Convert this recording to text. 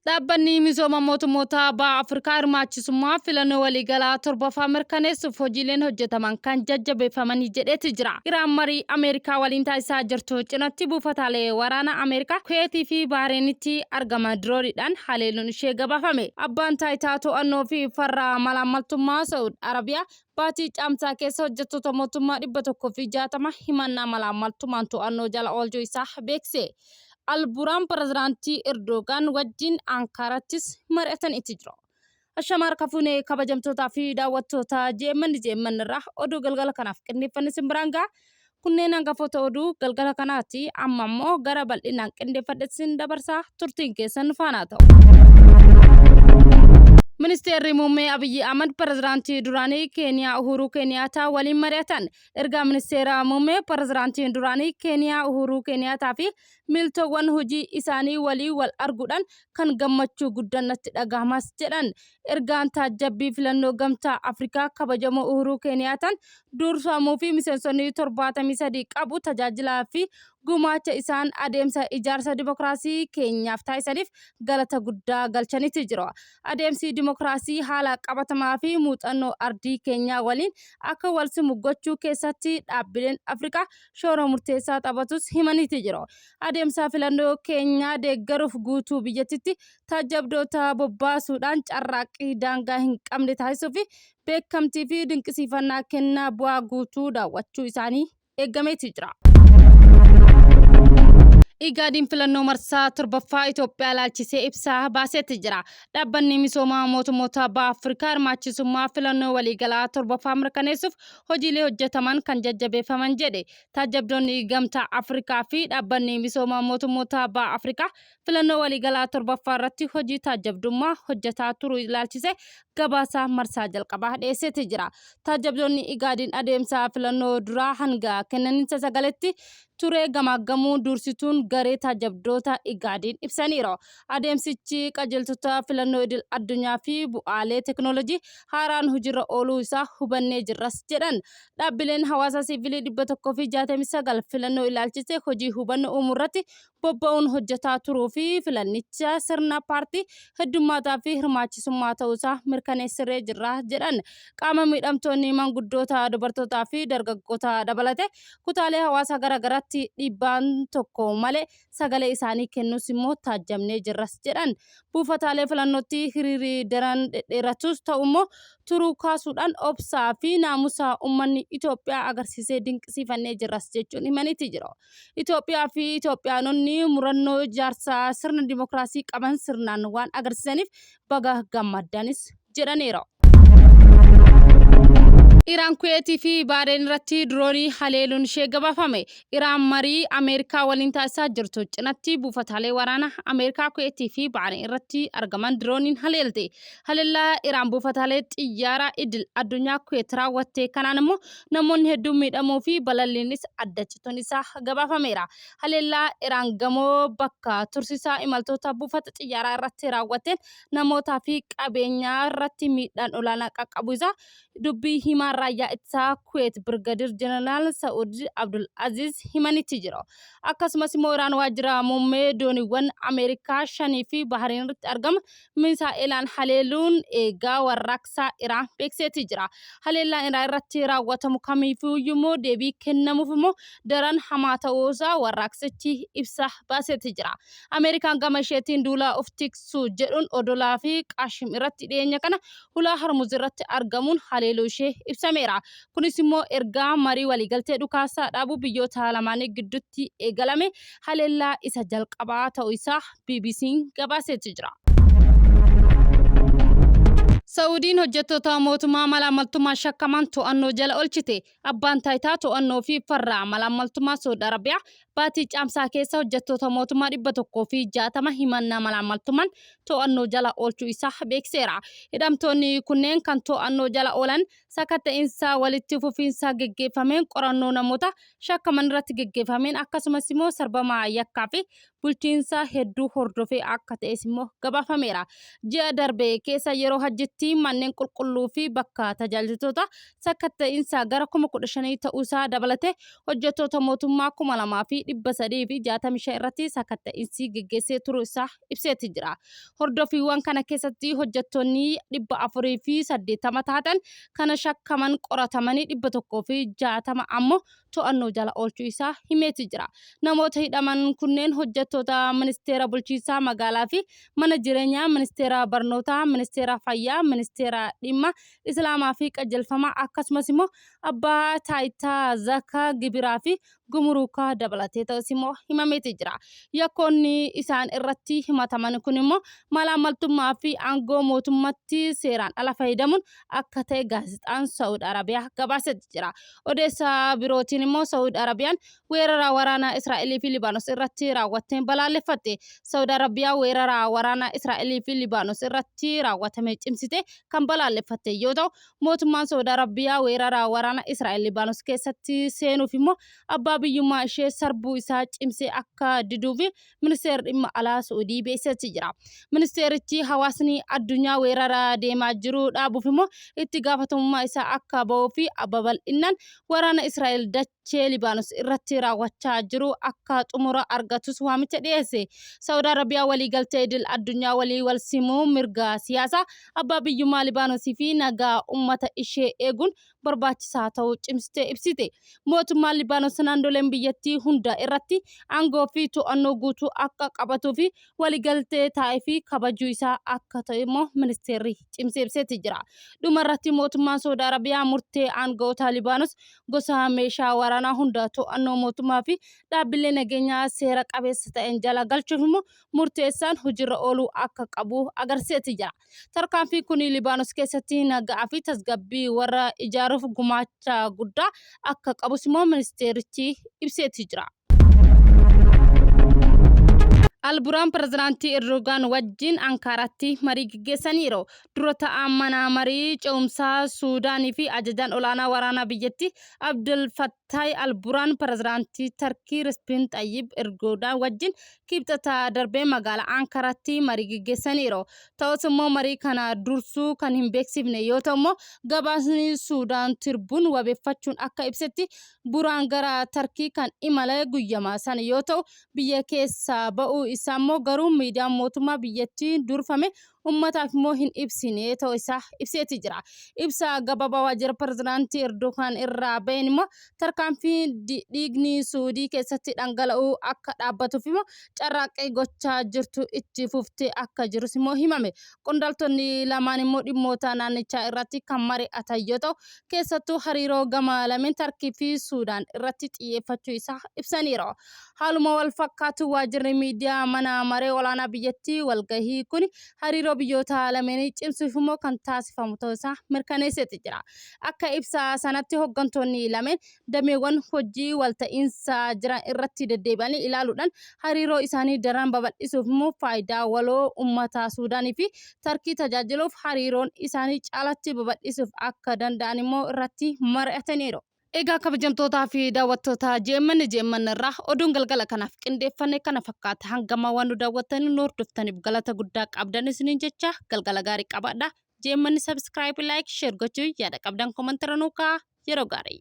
Dhaabbanni misooma mootummoota Baha Afrikaa hirmaachisummaa filannoo waliigalaa torbaffaa mirkaneessuuf hojiileen hojjetaman kan jajjabeeffamanii jedheeti jira. Iraan marii Ameerikaa waliin taasisaa jirtu cinatti buufataalee waraana Ameerikaa Kuweetii fi Bahreenitti argama dirooniidhaan haleeluun ishee gabaafame. Abbaan taayitaa to'annoo fi farra malaammaltummaa Saa'ud Arabiyaa baatii caamsaa keessa hojjettoota mootummaa 160 himannaa malaammaltummaan to'annoo jala oolchuu isaa beekse. Alburaan pirezidaantii Erdogan wajjin Ankarattis mari'atan itti jiru. Ashamar kafuunee kabajamtootaa fi daawwattoota jeemman irraa oduu galgala kanaaf qindeeffanne simbiraangaa kunneen hangafoota oduu galgala kanaati. Amma immoo gara bal'inaan qindeeffadhesin dabarsaa turtiin keessan faana ta'u. Ministeerri muummee Abiyyi Ahmad pirezidaantii duraanii Keeniyaa Uhuru Kenyataa waliin mari'atan. Erga ministeera muummee pirezidaantiin duraanii Keeniyaa Uhuru Kenyataa fi miltoowwan hojii isaanii walii wal arguudhaan kan gammachuu guddaan natti dhagahamas jedhan. Ergaan taajjabbii filannoo gamtaa Afrikaa kabajamoo Uhuru Kenyataan dursamuu fi miseensonni 73 qabu tajaajilaa fi gumaacha isaan adeemsa ijaarsa dimokiraasii keenyaaf taasisaniif galata guddaa galchanitti jiru. Adeemsi dimokiraasii haala qabatamaa fi muuxannoo ardii keenyaa waliin akka wal simu gochuu keessatti dhaabbileen Afrikaa shoora murteessaa taphatus himanitti jiru. Adeemsa filannoo keenyaa deeggaruuf guutuu biyyattiitti taajjabdoota bobbaasuudhaan carraaqqii daangaa hin qabne taasisuu fi beekamtii fi dinqisiifannaa kennaa bu'aa guutuu daawwachuu isaanii eeggameeti jira. Igaadiin filannoo marsaa torbaffaa Itoophiyaa ilaalchisee ibsaa baasetti jira. Dhaabbanni misooma mootummoota Baha Afrikaa hirmaachisummaa filannoo waliigalaa torbaffaa mirkaneessuuf hojiilee hojjetaman kan jajjabeeffaman jedhe. Taajjabdoonni gamtaa Afrikaa fi dhaabbanni misooma mootummoota Baha Afrikaa filannoo waliigalaa torbaffaa irratti hojii taajjabdummaa hojjetaa turuu ilaalchisee gabaasa marsaa jalqabaa dhiyeessetti jira. Taajjabdoonni Igaadiin adeemsa filannoo duraa hanga kenniinsa sagaleetti ture gamaggamuu dursituun garee taajjabdoota Igaadiin ibsaniiru. Adeemsichi qajeeltota filannoo idil addunyaa fi bu'aalee teknoolojii haaraan hojiirra ooluu isaa hubannee jirras jedhan. Dhaabbileen hawaasa siviilii 169 filannoo ilaalchisee hojii hubannoo uumuu irratti bobba'uun hojjetaa turuu fi filannicha sirna paartii heddummaataa fi hirmaachisummaa ta'uusaa mirkaneessiree jirra jedhan. Qaama miidhamtoonni manguddoota dubartootaa fi dargaggoota dabalate kutaalee hawaasa garaagaraatti dhiibbaan tokko malee sagalee isaanii kennuus immoo taajjabnee jirras jedhan. Buufataalee filannootti hiriirri daran dheeratus ta'ummoo turuu kaasuudhaan obsaa fi naamusa uummanni Itoophiyaa agarsiisee dinqisiifannee jirras jechuun himanitti jiru. Itoophiyaa fi Itoophiyaanonni murannoo ijaarsaa sirna dimokiraasii qaban sirnaan waan agarsiisaniif baga gammaddanis jedhaniiru. Iraan Kuweetii fi Bahreen irratti diroonii haleeluun ishee gabaafame. Iraan marii Ameerikaa waliin taasisaa jirtu cinatti buufataalee waraana Ameerikaa Kuweetii fi Bahreen irratti argaman dirooniin haleelte. Haleellaa Iraan buufataalee xiyyaara idil addunyaa Kuweet raawwatte kanaan immoo namoonni hedduun miidhamuu fi balalliinis addachitoon isaa gabaafameera. Haleellaa Iraan gamoo bakka tursiisaa imaltoota buufata xiyyaaraa irratti raawwatteen namootaa fi qabeenyaa irratti miidhaan olaanaa qaqqabu isaa dubbii himaa raayyaa ittisaa Kuweet Birgadir Jeneraal Saa'ud Abdul Aziz himanitti jiru. Akkasumas immoo Iraan waajjira muummee dooniiwwan Ameerikaa 5 fi Bahreen irratti argama misaa'elaan haleeluun eegaa warraaqsaa Iraan beekseeti jira. Haleellaan Iraan irratti raawwatamu kamiifuu immoo deebii kennamuuf immoo daran hamaa ta'uusaa warraaqsichi ibsa baaseeti jira. Ameerikaan gama isheetiin duula of tiksuu jedhuun odolaa fi Qaashim irratti dhiyeenya kana hulaa Hormuz irratti argamuun haleeluu ishee ibsameera. Kunis immoo ergaa marii waliigaltee dhukaasaa dhaabuu biyyoota lamaanii gidduutti eegalame haleellaa isa jalqabaa ta'uu isaa BBC'n gabaaseeti jira. Saudiin hojjettoota mootummaa malaamaltummaa shakkaman to'annoo jala oolchite. Abbaan taayitaa to'annoo fi farra malaamaltummaa Saudi Arabiyaa baatii caamsaa keessa hojjettoota mootummaa 160 himannaa malaamaltummaan to'annoo jala oolchuu isaa beekseera. Hidhamtoonni kunneen kan to'annoo jala oolan sakatta'insa walitti fufiinsa geggeeffameen qorannoo namoota shakkaman irratti geggeeffameen akkasumas immoo sarbamaa yakkaa fi bulchiinsa hedduu hordofee akka ta'es immoo gabaafameera. Ji'a darbe keessa yeroo hajjitti manneen qulqulluu fi bakka tajaajiltoota sakatta'insa gara 15,000 ta'uusaa dabalate hojjettoota mootummaa 2,000 fi 365 irratti sakatta'insi geggeessee turuu isaa ibseeti jira. Hordoffiiwwan kana keessatti hojjettoonni 480 taatan kana shakkaman qoratamanii 160 ammoo to'annoo jala oolchuu isaa himeeti jira. Namoota hidhaman kunneen hojjettoota ministeera bulchiinsaa magaalaa fi mana jireenyaa, ministeera barnootaa, ministeera fayyaa, ministeera dhimma islaamaa fi qajeelfamaa akkasumas immoo abbaa taayitaa zakaa gibiraa fi gumuruukaa dabalatee ta'us immoo himameeti jira. Yakkoonni isaan irratti himataman kun immoo malaamaltummaa fi aangoo mootummaatti seeraan ala fayyadamuun akka ta'e gaazexaan Saawud Arabiyaa gabaasetti jira. Odeessaa birootiin immoo Saawud Arabiyaan weerara waraanaa Israa'elii fi Libaanos irratti raawwatteen balaaleffatte. Saawud Arabiyaa weerara waraanaa Israa'elii fi Libaanos irratti raawwatame cimsite kan balaaleffatte yoo ta'u, mootummaan Saawud Arabiyaa weerara waraanaa Israa'el Libaanos keessatti seenuuf immoo abbaa biyyummaa ishee sarbuu isaa cimsee akka diduu fi ministeerri dhimma alaa Saa'udii beeksisee jira. Ministeerichi hawaasni addunyaa weerara deemaa jiru dhaabuuf immoo itti gaafatamummaa isaa akka ba'uu fi babal'inaan waraana Israa'el dachee Libaanos irratti raawwachaa jiru akka xumura argatus waamicha dhiyeesse. Saawud Arabiyaa waliigaltee idil addunyaa walii wal simuu mirga siyaasaa abbaa biyyummaa Libaanosii fi nagaa uummata ishee eeguun barbaachisaa ta'uu cimsitee ibsite. Mootummaan Libaanos naannoleen biyyattii hunda irratti aangoo fi to'annoo guutuu akka qabatuu fi waliigaltee taa'ee fi kabajuu isaa akka ta'e immoo ministeerri cimsee ibseeti jira. Dhumarratti mootummaan Saawud Arabiyaa murtee aangawoota Libaanos gosa meeshaa waraanaa hunda to'annoo mootummaa fi dhaabbilee nageenyaa seera qabeessa ta'een jala galchuuf immoo murteessaan hojiirra ooluu akka qabu agarsiiseeti jira. Tarkaanfii kun Libaanos keessatti nagaa fi tasgabbii warra ijaaruuf gumaacha guddaa akka qabus immoo ministeerichi ibseeti jira. Alburaan pirezidaantii Erdogan wajjin Ankaraatti marii gaggeessaniiru. Dura ta'aa mana marii ce'umsaa Suudaanii fi ajajaan olaanaa waraanaa biyyattii Abdul Fattah Alburaan pirezidaantii Turkii Recep Tayyip Erdogan wajjin kibxata darbee magaalaa Ankaraatti marii gaggeessaniiru. Ta'us immoo marii kana dursuu kan hin beeksifne yoo ta'u immoo gabaasni Suudaan Tirbuun wabeeffachuun akka ibsetti buraan gara Turkii kan imale guyyamaa sana yoo ta'u, biyya keessa ba'uu isaa immoo garuu miidiyaan mootummaa biyyattii durfame ummataaf immoo hin ibsine ta'uu isaa ibseeti jira. Ibsa gabaabaa waajjira pirezidaantii Erdogan irraa ba'een immoo tarkaanfii dhiigni Suudii keessatti dhangala'uu akka dhaabbatuuf immoo carraaqqii gochaa jirtu itti fuftee akka jirus immoo himame. Qondaaltonni lamaan immoo dhimmoota naannichaa irratti kan mari'atan yoo ta'u, keessattuu hariiroo gama lameen Turkii fi Suudaan irratti xiyyeeffachuu isaa ibsaniiru. Haaluma wal fakkaatu waajjirri miidiyaa mana maree olaanaa biyyattii walgahii kun hariiroo biyyoota lameenii cimsuuf immoo kan taasifamu ta'uu isaa mirkaneesseeti jira. Akka ibsa sanatti hooggantoonni lameen dameewwan hojii walta'iinsa jiran irratti deddeebi'anii ilaaluudhaan hariiroo isaanii daran babal'isuuf immoo faayidaa waloo uummata Suudaanii fi Turkii tajaajiluuf hariiroon isaanii caalatti babal'isuuf akka danda'an immoo irratti mari'ataniiru. Egaa kabajamtootaa fi daawwattoota JMN irraa oduun galgala kanaaf qindeeffannee kana fakkaata. Hangama waan nu daawwattanii nu hordoftaniif galata guddaa qabdan isiniin jecha galgala gaarii qabaadha. JMN subscribe, like, share gochuu yaada qabdan komentara nuu kaa'aa. Yeroo gaarii.